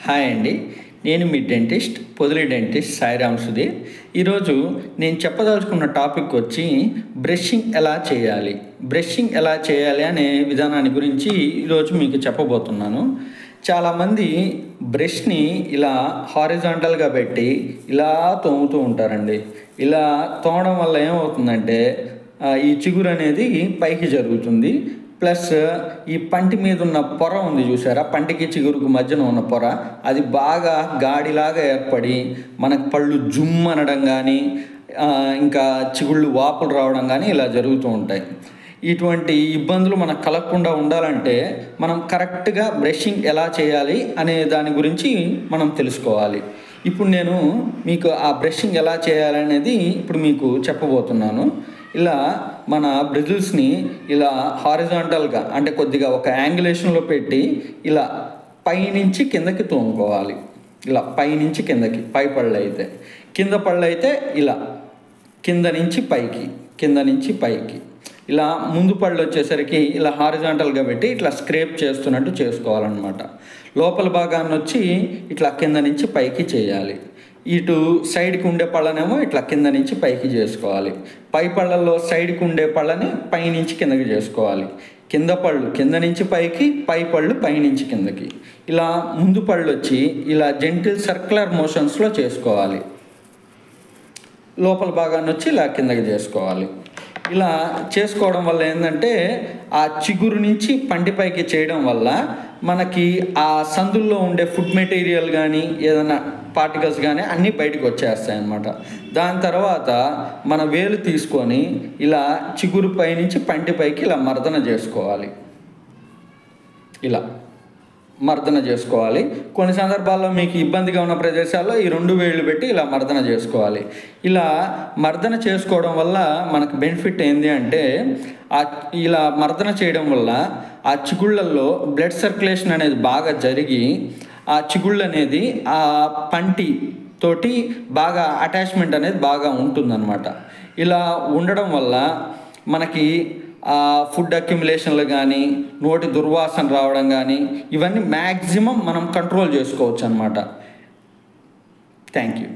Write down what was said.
Hi అండి, నేను మీ dentist Podili dentist Sairam Sudheer. ఈరోజు నేను చెప్పదలుచుకున్న టాపిక్ వచ్చి బ్రషింగ్ ఎలా చేయాలి అనే విధానాన్ని గురించి ఈరోజు మీకు చెప్పబోతున్నాను. చాలామంది బ్రష్ని ఇలా హారిజాంటల్గా పెట్టి ఇలా తోముతూ ఉంటారండి. ఇలా తోమడం వల్ల ఏమవుతుందంటే ఈ చిగురు అనేది పైకి జరుగుతుంది. ప్లస్ ఈ పంటి మీద ఉన్న పొర ఉంది చూసారా, పంటికి చిగురుకు మధ్యన ఉన్న పొర, అది బాగా గాడిలాగా ఏర్పడి మనకు పళ్ళు జుమ్ అనడం కానీ ఇంకా చిగుళ్ళు వాపులు రావడం కానీ ఇలా జరుగుతూ ఉంటాయి. ఇటువంటి ఇబ్బందులు మనకు కలగకుండా ఉండాలంటే మనం కరెక్ట్గా బ్రషింగ్ ఎలా చేయాలి అనే దాని గురించి మనం తెలుసుకోవాలి. ఇప్పుడు నేను మీకు ఆ బ్రషింగ్ ఎలా చేయాలనేది ఇప్పుడు మీకు చెప్పబోతున్నాను. ఇలా మన బ్రిజిల్స్ని ఇలా హారిజాంటల్గా అంటే కొద్దిగా ఒక యాంగులేషన్లో పెట్టి ఇలా పైనుంచి కిందకి తోముకోవాలి. ఇలా పైనుంచి కిందకి, పై పళ్ళు అయితే, కింద పళ్ళు అయితే ఇలా కింద నుంచి పైకి ఇలా ముందు పళ్ళు వచ్చేసరికి ఇలా హారిజాంటల్గా పెట్టి ఇట్లా స్క్రేప్ చేస్తున్నట్టు చేసుకోవాలన్నమాట. లోపల భాగాన్ని వచ్చి ఇట్లా కింద నుంచి పైకి చేయాలి. ఇటు సైడ్కి ఉండే పళ్ళనేమో ఇట్లా కింద నుంచి పైకి చేసుకోవాలి. పై పళ్ళల్లో సైడ్కి ఉండే పళ్ళని పైనుంచి కిందకి చేసుకోవాలి. కింద పళ్ళు కింద నుంచి పైకి, పై పళ్ళు పైనుంచి కిందకి. ఇలా ముందు పళ్ళు వచ్చి ఇలా జెంటిల్ సర్క్యులర్ మోషన్స్లో చేసుకోవాలి. లోపల భాగాన్ని వచ్చి ఇలా కిందకి చేసుకోవాలి. ఇలా చేసుకోవడం వల్ల ఏంటంటే ఆ చిగురు నుంచి పంటిపైకి చేయడం వల్ల మనకి ఆ సందుల్లో ఉండే ఫుడ్ మెటీరియల్ కానీ ఏదైనా పార్టికల్స్ కానీ అన్నీ బయటకు వచ్చేస్తాయి అన్నమాట. దాని తర్వాత మన వేలు తీసుకొని ఇలా చిగురు పైనుంచి పంటిపైకి ఇలా మర్దన చేసుకోవాలి. కొన్ని సందర్భాల్లో మీకు ఇబ్బందిగా ఉన్న ప్రదేశాల్లో ఈ 2 వేళ్ళు పెట్టి ఇలా మర్దన చేసుకోవాలి. ఇలా మర్దన చేసుకోవడం వల్ల మనకు బెనిఫిట్ ఏంటి అంటే ఇలా మర్దన చేయడం వల్ల ఆ చిగుళ్ళల్లో బ్లడ్ సర్క్యులేషన్ అనేది బాగా జరిగి ఆ చిగుళ్ళు అనేది ఆ పంటి తోటి బాగా అటాచ్మెంట్ అనేది బాగా ఉంటుందన్నమాట. ఇలా ఉండడం వల్ల మనకి ఫుడ్ అక్యుములేషన్లు కానీ నోటి దుర్వాసన రావడం కానీ ఇవన్నీ మ్యాక్సిమం మనం కంట్రోల్ చేసుకోవచ్చు అన్నమాట. Thank you.